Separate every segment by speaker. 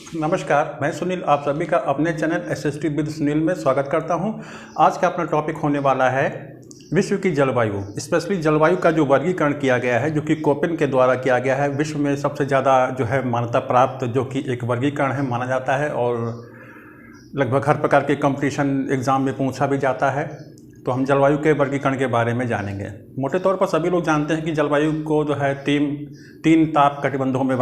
Speaker 1: नमस्कार, मैं सुनील आप सभी का अपने चैनल एसएसटी विद सुनील में स्वागत करता हूं। आज का अपना टॉपिक होने वाला है विश्व की जलवायु, स्पेशली जलवायु का जो वर्गीकरण किया गया है, जो कि कोपेन के द्वारा किया गया है। विश्व में सबसे ज़्यादा जो है मान्यता प्राप्त जो कि एक वर्गीकरण है माना जाता है और लगभग हर प्रकार के कंपटीशन एग्ज़ाम में पूछा भी जाता है। तो हम जलवायु के वर्गीकरण के बारे में जानेंगे। मोटे तौर पर सभी लोग जानते हैं कि जलवायु को जो है तीन ताप कटिबंधों में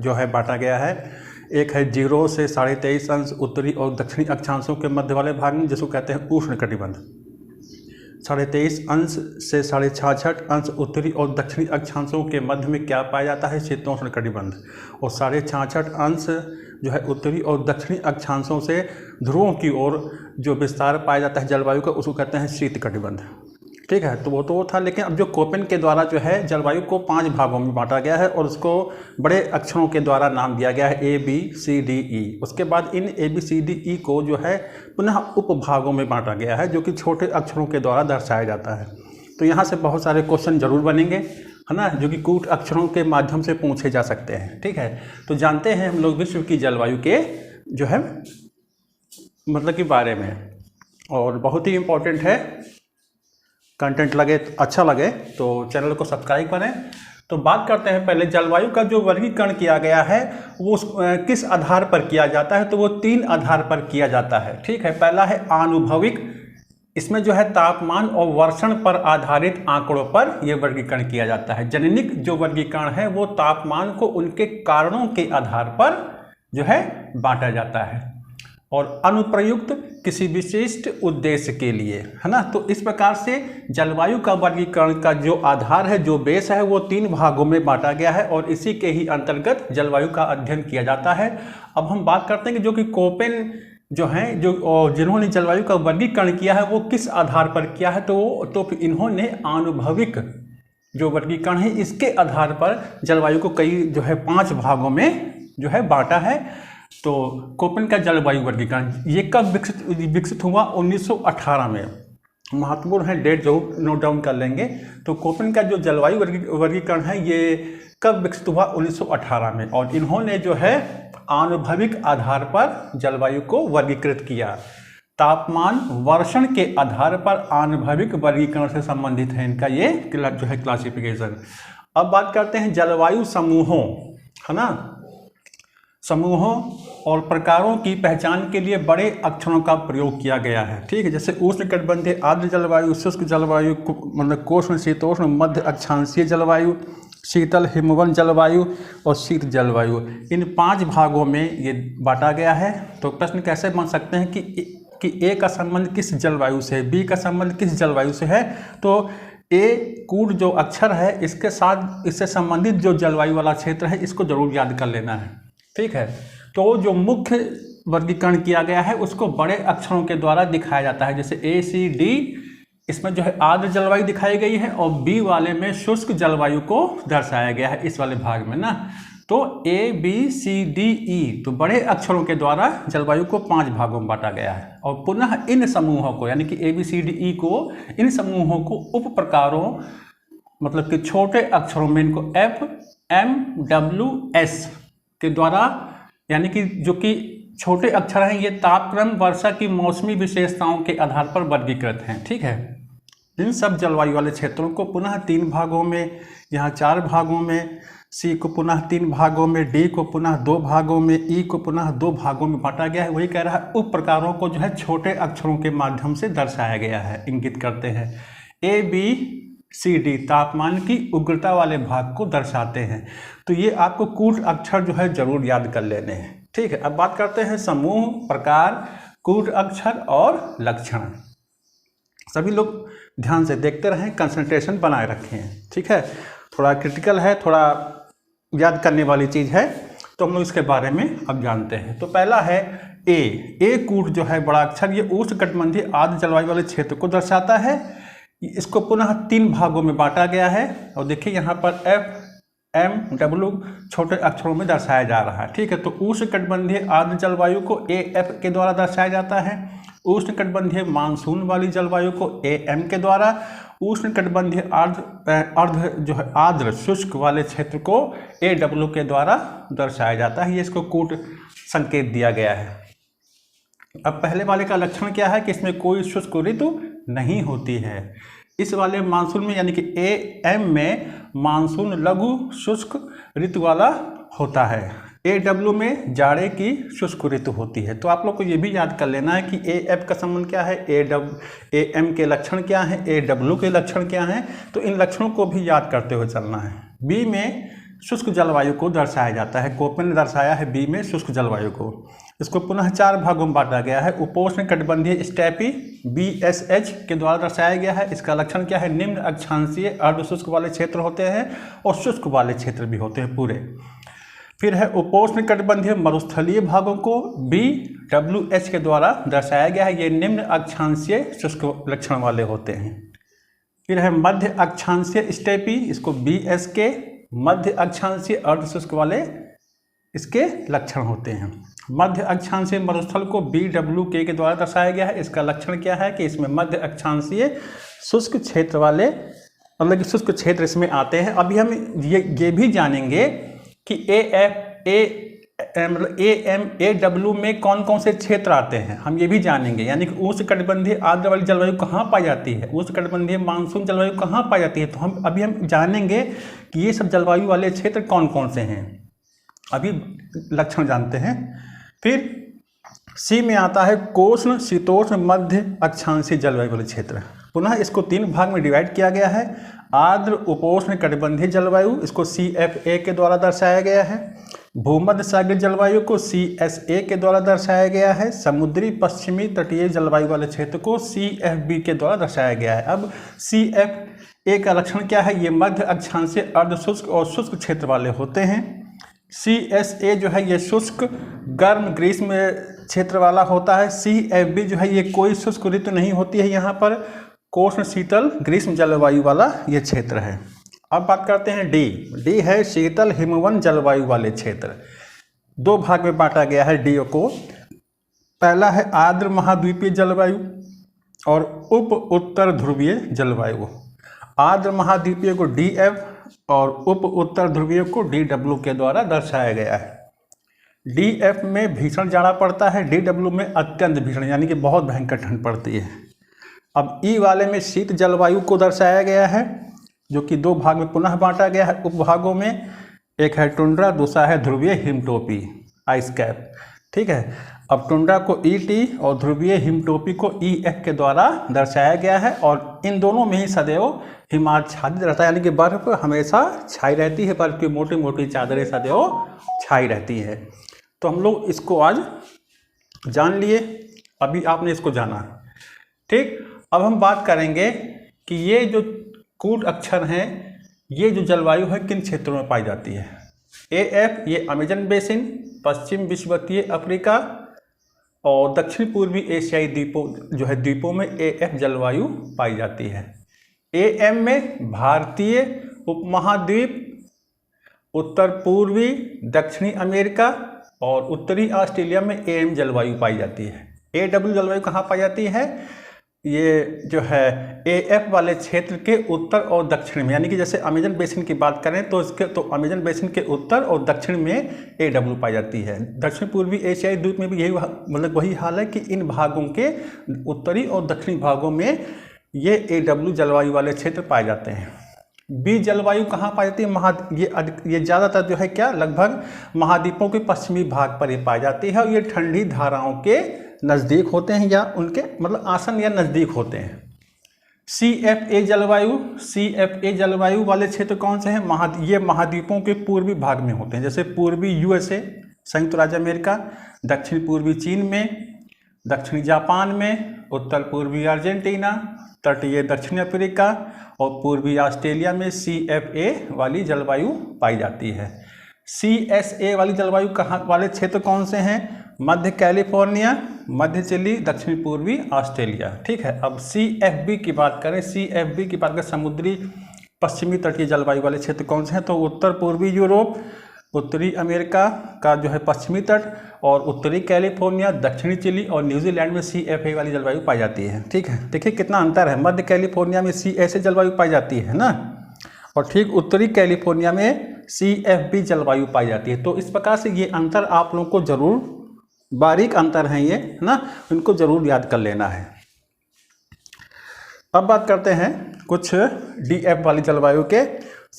Speaker 1: जो है बांटा गया है। एक है 0 से 23.5 अंश उत्तरी और दक्षिणी अक्षांशों के मध्य वाले भाग में, जिसको कहते हैं उष्ण कटिबंध। 23.5 अंश से 66.5 अंश उत्तरी और दक्षिणी अक्षांशों के मध्य में क्या पाया जाता है? शीतोष्ण कटिबंध। और 66.5 अंश जो है उत्तरी और दक्षिणी अक्षांशों से ध्रुवों की ओर जो विस्तार पाया जाता है जलवायु का, उसको कहते हैं शीत कटिबंध। ठीक है, तो वो तो था। लेकिन अब जो कोपेन के द्वारा जो है जलवायु को 5 भागों में बांटा गया है और उसको बड़े अक्षरों के द्वारा नाम दिया गया है ABCDE। उसके बाद इन ABCDE को जो है पुनः उपभागों में बांटा गया है, जो कि छोटे अक्षरों के द्वारा दर्शाया जाता है। तो यहाँ से बहुत सारे क्वेश्चन जरूर बनेंगे, है ना, जो कि कूट अक्षरों के माध्यम से पूछे जा सकते हैं। ठीक है, तो जानते हैं हम लोग विश्व की जलवायु के जो है मतलब के बारे में, और बहुत ही इम्पोर्टेंट है। कंटेंट लगे अच्छा लगे तो चैनल को सब्सक्राइब करें। तो बात करते हैं पहले जलवायु का जो वर्गीकरण किया गया है वो किस आधार पर किया जाता है? तो वो 3 आधार पर किया जाता है। ठीक है, पहला है आनुभविक। इसमें जो है तापमान और वर्षण पर आधारित आंकड़ों पर यह वर्गीकरण किया जाता है। जननिक जो वर्गीकरण है वो तापमान को उनके कारणों के आधार पर जो है बांटा जाता है, और अनुप्रयुक्त किसी विशिष्ट उद्देश्य के लिए, है ना। तो इस प्रकार से जलवायु का वर्गीकरण का जो आधार है, जो बेस है, वो 3 भागों में बांटा गया है और इसी के ही अंतर्गत जलवायु का अध्ययन किया जाता है। अब हम बात करते हैं कि जो कि कोपेन जो हैं जिन्होंने जलवायु का वर्गीकरण किया है वो किस आधार पर किया है? तो इन्होंने आनुभविक जो वर्गीकरण है इसके आधार पर जलवायु को कई जो है 5 भागों में जो है बांटा है। तो कोपेन का जलवायु वर्गीकरण ये कब विकसित हुआ? 1918 में। महत्वपूर्ण है, डेट जो नोट डाउन कर लेंगे। तो कोपेन का जो जलवायु वर्गीकरण है ये कब विकसित हुआ? 1918 में। और इन्होंने जो है आनुभविक आधार पर जलवायु को वर्गीकृत किया। तापमान वर्षण के आधार पर आनुभविक वर्गीकरण से संबंधित है इनका ये जो है क्लासिफिकेशन। अब बात करते हैं जलवायु समूहों, है ना। समूहों और प्रकारों की पहचान के लिए बड़े अक्षरों का प्रयोग किया गया है। ठीक है, जैसे उष्णकटिबंधीय आर्द्र जलवायु, शुष्क जलवायु, मतलब कोष्ण शीतोष्ण मध्य अक्षांशीय जलवायु, शीतल हिमवन जलवायु और शीत जलवायु। इन 5 भागों में ये बांटा गया है। तो प्रश्न कैसे बन सकते हैं कि ए का संबंध किस जलवायु से है, बी का संबंध किस जलवायु से है? तो ए कूट जो अक्षर है इसके साथ इससे संबंधित जो जलवायु वाला क्षेत्र है इसको जरूर याद कर लेना है। ठीक है, तो जो मुख्य वर्गीकरण किया गया है उसको बड़े अक्षरों के द्वारा दिखाया जाता है। जैसे ACD, इसमें जो है आर्द्र जलवायु दिखाई गई है, और बी वाले में शुष्क जलवायु को दर्शाया गया है इस वाले भाग में ना। तो ABCDE तो बड़े अक्षरों के द्वारा जलवायु को 5 भागों में बांटा गया है। और पुनः इन समूहों को, यानी कि ABCDE को, इन समूहों को उप प्रकारों मतलब कि छोटे अक्षरों में इनको FMWS के द्वारा, यानी कि जो कि छोटे अक्षर हैं, ये तापक्रम वर्षा की मौसमी विशेषताओं के आधार पर वर्गीकृत हैं। ठीक है, इन सब जलवायु वाले क्षेत्रों को पुनः 3 भागों में, यहाँ 4 भागों में, C को पुनः 3 भागों में, D को पुनः 2 भागों में, E को पुनः 2 भागों में बांटा गया है। वही कह रहा है उप प्रकारों को जो है छोटे अक्षरों के माध्यम से दर्शाया गया है, इंगित करते हैं। ABCD तापमान की उग्रता वाले भाग को दर्शाते हैं। तो ये आपको कूट अक्षर जो है जरूर याद कर लेने हैं। ठीक है, अब बात करते हैं समूह, प्रकार, कूट अक्षर और लक्षण। सभी लोग ध्यान से देखते रहें, कंसंट्रेशन बनाए रखें। ठीक है, थोड़ा क्रिटिकल है, थोड़ा याद करने वाली चीज़ है, तो हम लोग इसके बारे में अब जानते हैं। तो पहला है ए कूट जो है बड़ा अक्षर, ये उष्णकटिबंधीय आर्द्र जलवायु वाले क्षेत्र को दर्शाता है। इसको पुनः 3 भागों में बांटा गया है, और देखिए यहाँ पर FMW छोटे अक्षरों में दर्शाया जा रहा है। ठीक है, तो उष्णकटिबंधीय आर्द्र जलवायु को AF के द्वारा दर्शाया जाता है। उष्णकटिबंधीय मानसून वाली जलवायु को AM के द्वारा, उष्णकटिबंधीय अर्ध जो है आर्द्र शुष्क वाले क्षेत्र को AW के द्वारा दर्शाया जाता है। ये इसको कूट संकेत दिया गया है। अब पहले वाले का लक्षण क्या है कि इसमें कोई शुष्क ऋतु नहीं होती है। इस वाले मानसून में यानी कि AM में मानसून लघु शुष्क ऋतु वाला होता है। AW में जाड़े की शुष्क ऋतु होती है। तो आप लोग को ये भी याद कर लेना है कि AF का संबंध क्या है, AM के लक्षण क्या है, AW के लक्षण क्या हैं, तो इन लक्षणों को भी याद करते हुए चलना है। B में शुष्क जलवायु को दर्शाया जाता है। कोपेन ने दर्शाया है B में शुष्क जलवायु को। इसको पुनः 4 भागों में बांटा गया है। उपोष्ण कटिबंधीय स्टेपी BSH के द्वारा दर्शाया गया है। इसका लक्षण क्या है, निम्न अक्षांशीय अर्धशुष्क वाले क्षेत्र होते हैं और शुष्क वाले क्षेत्र भी होते हैं पूरे। फिर है उपोष्ण कटिबंधीय मरुस्थलीय भागों को BWH के द्वारा दर्शाया गया है। ये निम्न अक्षांशीय शुष्क लक्षण वाले होते हैं। फिर है मध्य अक्षांशीय स्टेपी, इसको BSK, मध्य अक्षांशीय अर्धशुष्क वाले इसके लक्षण होते हैं। मध्य अक्षांशीय मरुस्थल को BWK के द्वारा दर्शाया गया है। इसका लक्षण क्या है कि इसमें मध्य अक्षांशीय शुष्क क्षेत्र वाले मतलब कि शुष्क क्षेत्र इसमें आते हैं। अभी हम ये भी जानेंगे कि AM AW में कौन कौन से क्षेत्र आते हैं, हम ये भी जानेंगे। यानी कि उष्णकटिबंधीय आर्द्र वाली जलवायु कहाँ पाई जाती है, उष्णकटिबंधीय मानसून जलवायु कहाँ पाई जाती है। तो हम जानेंगे कि ये सब जलवायु वाले क्षेत्र कौन कौन से हैं। अभी लक्षण जानते हैं। फिर C में आता है कोष्ण शीतोष्ण मध्य अक्षांशीय जलवायु वाले क्षेत्र। पुनः इसको 3 भाग में डिवाइड किया गया है। आर्द्र उपोष्ण कटिबंधीय जलवायु, इसको CFA के द्वारा दर्शाया गया है। भूमध्य सागरीय जलवायु को CSA के द्वारा दर्शाया गया है। समुद्री पश्चिमी तटीय जलवायु वाले क्षेत्र को CFB के द्वारा दर्शाया गया है। अब CFA का लक्षण क्या है, ये मध्य अक्षांशीय अर्धशुष्क और शुष्क क्षेत्र वाले होते हैं। CSA जो है ये शुष्क गर्म ग्रीष्म क्षेत्र वाला होता है। CFB जो है ये कोई शुष्क ऋतु नहीं होती है, यहाँ पर कोष्ण शीतल ग्रीष्म जलवायु वाला ये क्षेत्र है। अब बात करते हैं D है शीतल हिमवन जलवायु वाले क्षेत्र। 2 भाग में बांटा गया है D को। पहला है आर्द्र महाद्वीपीय जलवायु और उप उत्तर ध्रुवीय जलवायु। आर्द्र महाद्वीपीय को DF और उप उत्तर ध्रुवीय को DW के द्वारा दर्शाया गया है। DF में भीषण जाड़ा पड़ता है, DW में अत्यंत भीषण यानी कि बहुत भयंकर ठंड पड़ती है। अब E वाले में शीत जलवायु को दर्शाया गया है, जो कि 2 भाग में पुनः बांटा गया है उपभागों में। एक है टुंड्रा, दूसरा है ध्रुवीय हिमटोपी आइस कैप। ठीक है। अब टुंड्रा को ET और ध्रुवीय हिमटोपी को EF के द्वारा दर्शाया गया है और इन दोनों में ही सदैव हिमाच्छादित रहता है, यानी कि बर्फ हमेशा छाई रहती है। बर्फ की मोटी मोटी चादरें सदैव छाई रहती है। तो हम लोग इसको आज जान लिए, अभी आपने इसको जाना। ठीक। अब हम बात करेंगे कि ये जो कूट अक्षर हैं, ये जो जलवायु है किन क्षेत्रों में पाई जाती है। AF ये अमेजन बेसिन, पश्चिम विषुवतीय अफ्रीका और दक्षिण पूर्वी एशियाई द्वीपों जो है द्वीपों में AF जलवायु पाई जाती है। AM में भारतीय उपमहाद्वीप, उत्तर पूर्वी दक्षिणी अमेरिका और उत्तरी ऑस्ट्रेलिया में AM जलवायु पाई जाती है। AW जलवायु कहाँ पाई जाती है, ये जो है AF वाले क्षेत्र के उत्तर और दक्षिण में, यानी कि जैसे अमेजन बेसिन की बात करें तो अमेजन बेसिन के उत्तर और दक्षिण में AW पाई जाती है। दक्षिण पूर्वी एशियाई द्वीप में भी यही मतलब वही हाल है कि इन भागों के उत्तरी और दक्षिणी भागों में ये AW जलवायु वाले क्षेत्र पाए जाते हैं। B जलवायु कहाँ पाई जाती है, ये ज़्यादातर जो है क्या लगभग महाद्वीपों के पश्चिमी भाग पर ही पाई जाती है और ये ठंडी धाराओं के नज़दीक होते हैं या उनके मतलब आसन या नज़दीक होते हैं। CFA जलवायु वाले क्षेत्र कौन से हैं, ये महाद्वीपों के पूर्वी भाग में होते हैं। जैसे पूर्वी USA संयुक्त राज्य अमेरिका, दक्षिण पूर्वी चीन में, दक्षिणी जापान में, उत्तर पूर्वी अर्जेंटीना, तटीय दक्षिण अफ्रीका और पूर्वी ऑस्ट्रेलिया में CFA वाली जलवायु पाई जाती है। CSA वाली जलवायु कहाँ वाले क्षेत्र कौन से हैं, मध्य कैलिफोर्निया, मध्य चिली, दक्षिण पूर्वी ऑस्ट्रेलिया। ठीक है। अब CFB की बात करें, समुद्री पश्चिमी तटीय जलवायु वाले क्षेत्र कौन से हैं, तो उत्तर पूर्वी यूरोप, उत्तरी अमेरिका का जो है पश्चिमी तट और उत्तरी कैलिफोर्निया, दक्षिणी चिली और न्यूजीलैंड में CFA वाली जलवायु पाई जाती है। ठीक है। देखिए कितना अंतर है, मध्य कैलिफोर्निया में CSA जलवायु पाई जाती है ना, और ठीक उत्तरी कैलिफोर्निया में CFB जलवायु पाई जाती है। तो इस प्रकार से ये अंतर आप लोगों को जरूर बारीक अंतर हैं ये, है ना, इनको जरूर याद कर लेना है। अब बात करते हैं कुछ DF वाली जलवायु के।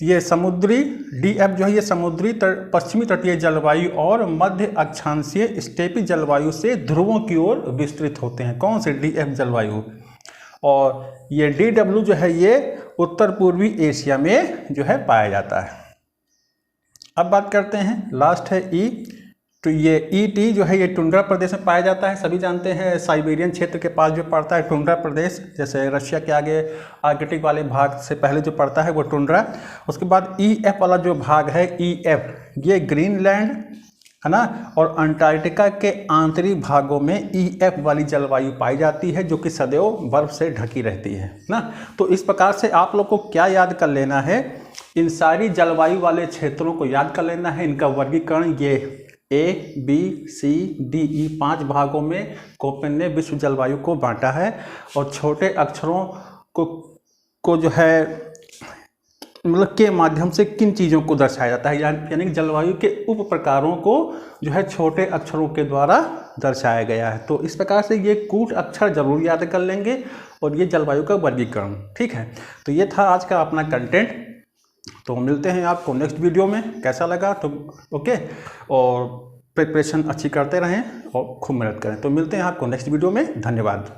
Speaker 1: ये समुद्री DF जो है ये समुद्री पश्चिमी तटीय जलवायु और मध्य अक्षांशीय स्टेपी जलवायु से ध्रुवों की ओर विस्तृत होते हैं। कौन से DF जलवायु? और ये DW जो है ये उत्तर पूर्वी एशिया में जो है पाया जाता है। अब बात करते हैं, लास्ट है E। तो ये ET जो है ये टुंड्रा प्रदेश में पाया जाता है। सभी जानते हैं साइबेरियन क्षेत्र के पास जो पड़ता है टुंड्रा प्रदेश, जैसे रशिया के आगे आर्कटिक वाले भाग से पहले जो पड़ता है वो टुंड्रा। उसके बाद EF वाला जो भाग है EF, ये ग्रीनलैंड, है ना, और अंटार्कटिका के आंतरिक भागों में EF वाली जलवायु पाई जाती है, जो कि सदैव बर्फ से ढकी रहती है ना। तो इस प्रकार से आप लोग को क्या याद कर लेना है, इन सारी जलवायु वाले क्षेत्रों को याद कर लेना है। इनका वर्गीकरण ये A, B, C, D, E 5 भागों में कोपेन ने विश्व जलवायु को बांटा है। और छोटे अक्षरों को जो है मतलब के माध्यम से किन चीज़ों को दर्शाया जाता है, यानी जलवायु के उप प्रकारों को जो है छोटे अक्षरों के द्वारा दर्शाया गया है। तो इस प्रकार से ये कूट अक्षर जरूर याद कर लेंगे और ये जलवायु का वर्गीकरण। ठीक है, तो ये था आज का अपना कंटेंट। तो मिलते हैं आपको नेक्स्ट वीडियो में। कैसा लगा तो ओके, और प्रिपरेशन अच्छी करते रहें और खूब मेहनत करें। तो मिलते हैं आपको नेक्स्ट वीडियो में। धन्यवाद।